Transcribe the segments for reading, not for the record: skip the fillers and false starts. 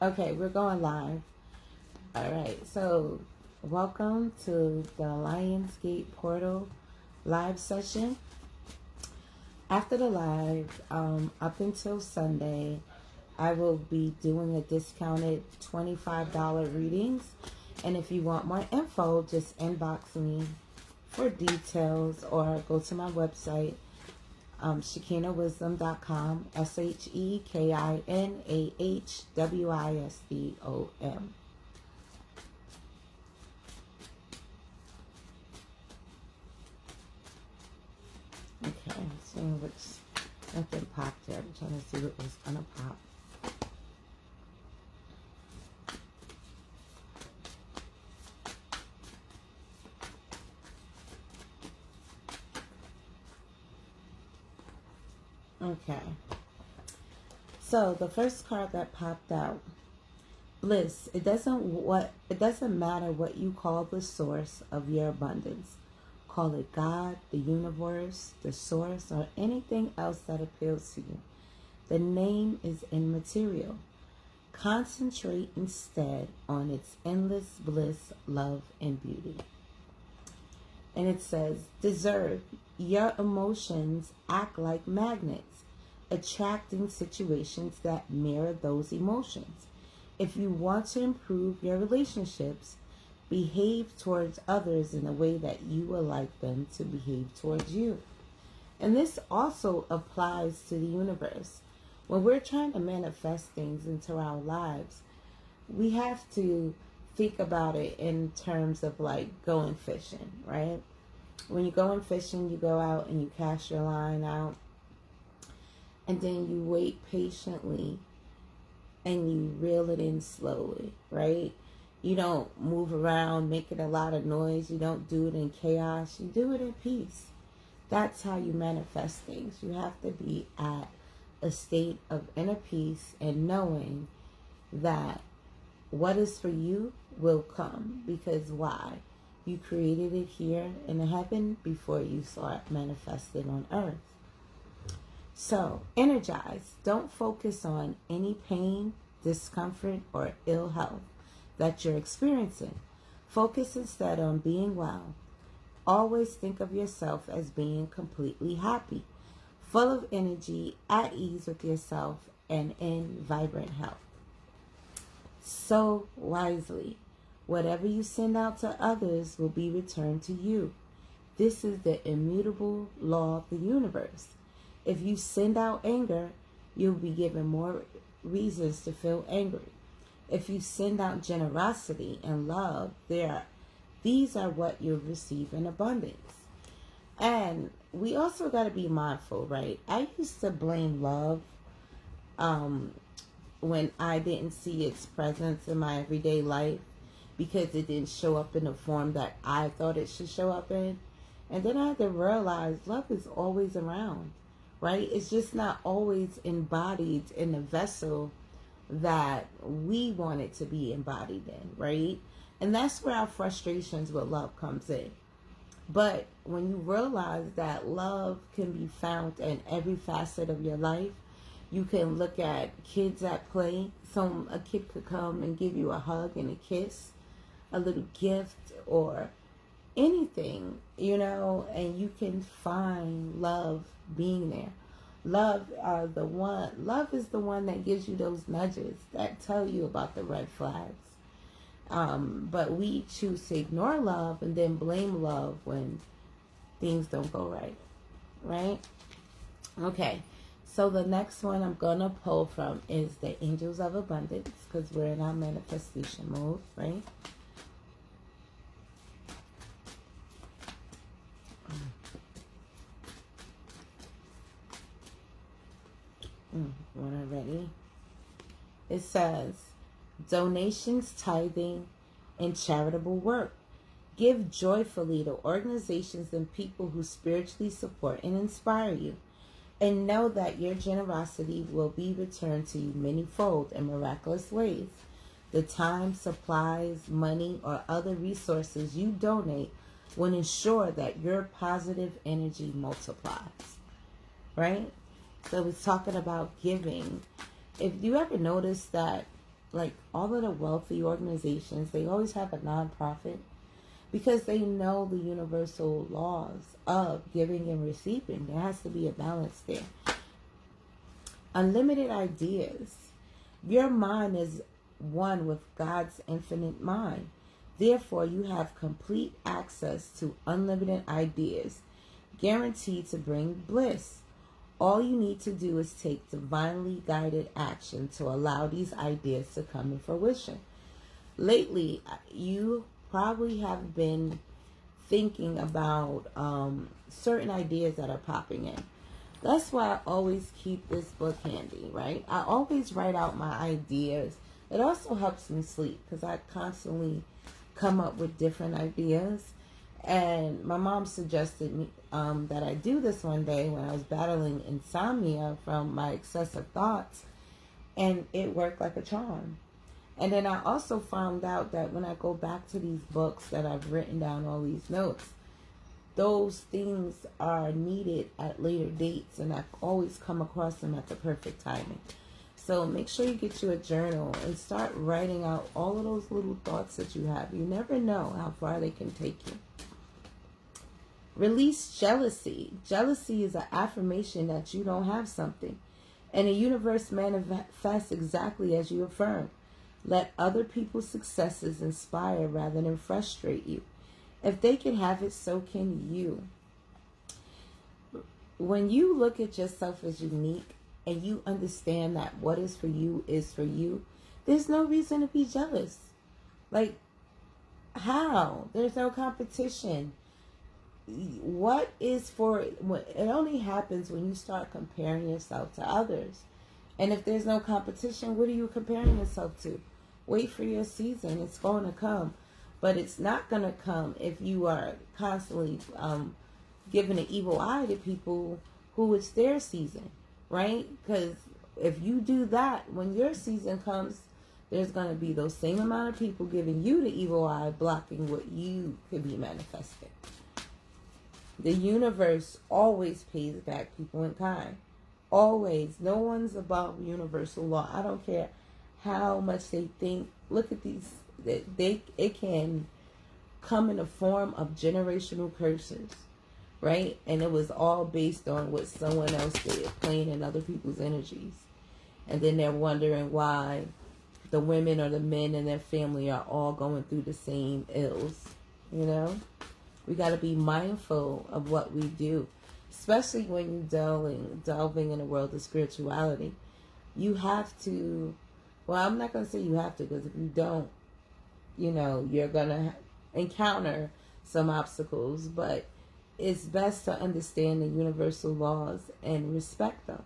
Okay, we're going live. All right, so welcome to the Lionsgate Portal live session. After the live, up until Sunday, I will be doing a discounted $25 readings. And if you want more info, just inbox me for details or go to my website, ShekinahWisdom.com, ShekinahWisdom. Okay, seeing which nothing popped yet. I'm trying to see what was gonna pop. Okay. So the first card that popped out, bliss. It doesn't matter what you call the source of your abundance. Call it God, the universe, the source, or anything else that appeals to you. The name is immaterial. Concentrate instead on its endless bliss, love, and beauty. And it says, deserve. Your emotions act like magnets, attracting situations that mirror those emotions. If you want to improve your relationships, behave towards others in a way that you would like them to behave towards you. And this also applies to the universe. When we're trying to manifest things into our lives, we have to think about it in terms of like going fishing, right? When you're going fishing, you go out and you cast your line out, and then you wait patiently and you reel it in slowly, right? You don't move around making a lot of noise. You don't do it in chaos. You do it in peace. That's how you manifest things. You have to be at a state of inner peace and knowing that what is for you will come. Because why? You created it here in the heaven before you saw it manifested on earth. So, energize. Don't focus on any pain, discomfort, or ill health that you're experiencing. Focus instead on being well. Always think of yourself as being completely happy, full of energy, at ease with yourself, and in vibrant health. So wisely, whatever you send out to others will be returned to you. This is the immutable law of the universe. If you send out anger, you'll be given more reasons to feel angry. If you send out generosity and love, these are what you'll receive in abundance. And we also got to be mindful, right? I used to blame love when I didn't see its presence in my everyday life because it didn't show up in the form that I thought it should show up in. And then I had to realize love is always around, right? It's just not always embodied in the vessel that we want it to be embodied in, right? And that's where our frustrations with love comes in. But when you realize that love can be found in every facet of your life, you can look at kids at play. A kid could come and give you a hug and a kiss, a little gift, or anything, and you can find love being there. Love is the one that gives you those nudges that tell you about the red flags. But we choose to ignore love and then blame love when things don't go right? Okay, so the next one I'm going to pull from is the Angels of Abundance, because we're in our manifestation mode, right? When I'm ready. It says, donations, tithing, and charitable work. Give joyfully to organizations and people who spiritually support and inspire you. And know that your generosity will be returned to you manyfold in miraculous ways. The time, supplies, money, or other resources you donate will ensure that your positive energy multiplies. Right? So it's talking about giving. If you ever notice that, like all of the wealthy organizations, they always have a nonprofit because they know the universal laws of giving and receiving. There has to be a balance there. Unlimited ideas. Your mind is one with God's infinite mind. Therefore, you have complete access to unlimited ideas, guaranteed to bring bliss. All you need to do is take divinely guided action to allow these ideas to come to fruition. Lately, you probably have been thinking about certain ideas that are popping in. That's why I always keep this book handy, right? I always write out my ideas. It also helps me sleep because I constantly come up with different ideas. And my mom suggested me that I do this one day when I was battling insomnia from my excessive thoughts, and it worked like a charm. And then I also found out that when I go back to these books that I've written down all these notes, those things are needed at later dates, and I always come across them at the perfect timing. So make sure you get you a journal and start writing out all of those little thoughts that you have. You never know how far they can take you. Release jealousy. Jealousy is an affirmation that you don't have something, and the universe manifests exactly as you affirm. Let other people's successes inspire rather than frustrate you. If they can have it, so can you. When you look at yourself as unique and you understand that what is for you, there's no reason to be jealous. Like, how? There's no competition. What is for it only happens when you start comparing yourself to others. And if there's no competition, what are you comparing yourself to? Wait for your season. It's going to come. But it's not going to come if you are constantly giving an evil eye to people who it's their season, right? Because if you do that, when your season comes, there's going to be those same amount of people giving you the evil eye, blocking what you could be manifesting. The universe always pays back people in kind. Always. No one's above universal law. I don't care how much they think. Look at these. It can come in the form of generational curses, right? And it was all based on what someone else did, playing in other people's energies. And then they're wondering why the women or the men in their family are all going through the same ills, you know? We got to be mindful of what we do, especially when you're delving in the world of spirituality. You have to, well, I'm not going to say you have to, because if you don't, you know, you're going to encounter some obstacles, but it's best to understand the universal laws and respect them,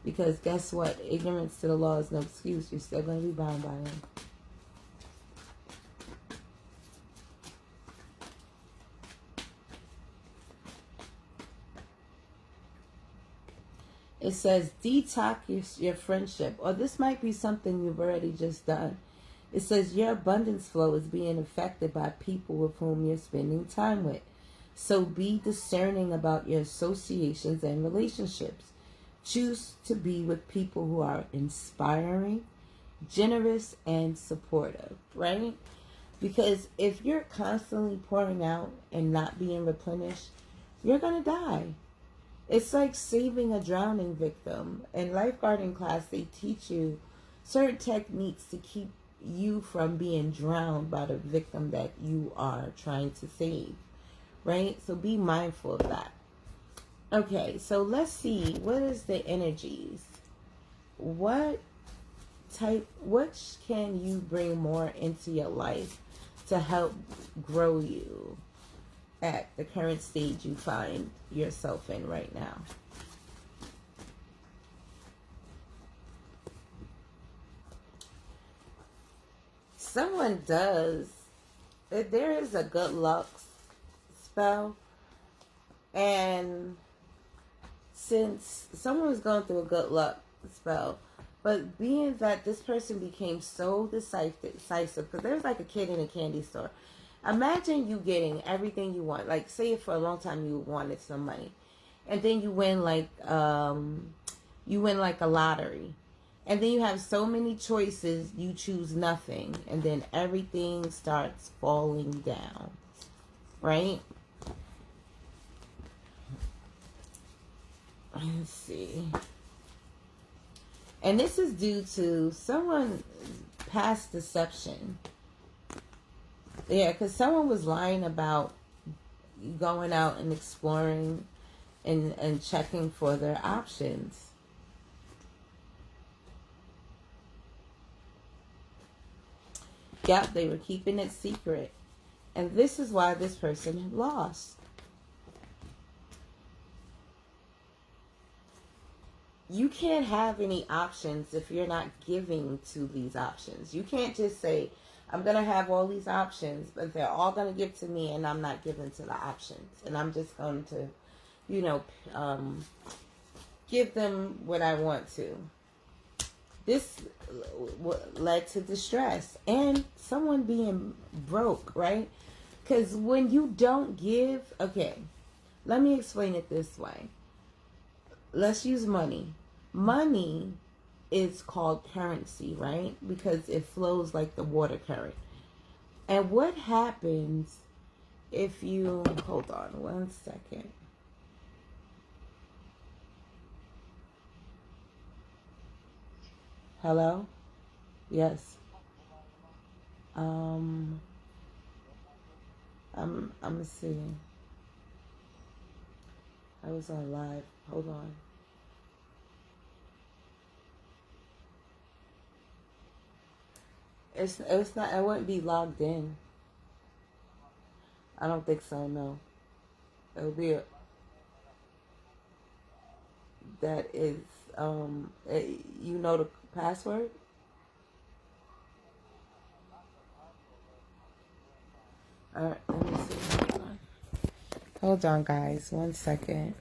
because guess what? Ignorance to the law is no excuse. You're still going to be bound by them. It says detox your friendship, or this might be something you've already just done. It says your abundance flow is being affected by people with whom you're spending time with. So be discerning about your associations and relationships. Choose to be with people who are inspiring, generous, and supportive, right? Because if you're constantly pouring out and not being replenished, you're going to die. It's like saving a drowning victim. In lifeguarding class, they teach you certain techniques to keep you from being drowned by the victim that you are trying to save, right? So be mindful of that. Okay, so let's see. What is the energies? Which can you bring more into your life to help grow you at the current stage you find yourself in right now? Someone does. There is a good luck spell, and since someone was going through a good luck spell, but being that this person became so decisive, because there was like a kid in a candy store. Imagine you getting everything you want. Like, say for a long time you wanted some money, and then you win like a lottery, And then you have so many choices, you choose nothing. And then everything starts falling down. Right? Let's see. And this is due to someone past deception. Yeah, because someone was lying about going out and exploring and checking for their options. Yep, they were keeping it secret. And this is why this person lost. You can't have any options if you're not giving to these options. You can't just say, I'm going to have all these options, but they're all going to give to me and I'm not giving to the options. And I'm just going to, give them what I want to. This led to distress and someone being broke, right? Because when you don't give, okay, let me explain it this way. Let's use money. Money is called currency, right? Because it flows like the water current. And what happens if you, hold on one second. Hello? Yes. I'm seeing. I was on live. Hold on. It's not. I wouldn't be logged in. I don't think so. No. It'll be that is you know the password. All right. Let me see. Hold on, guys. 1 second.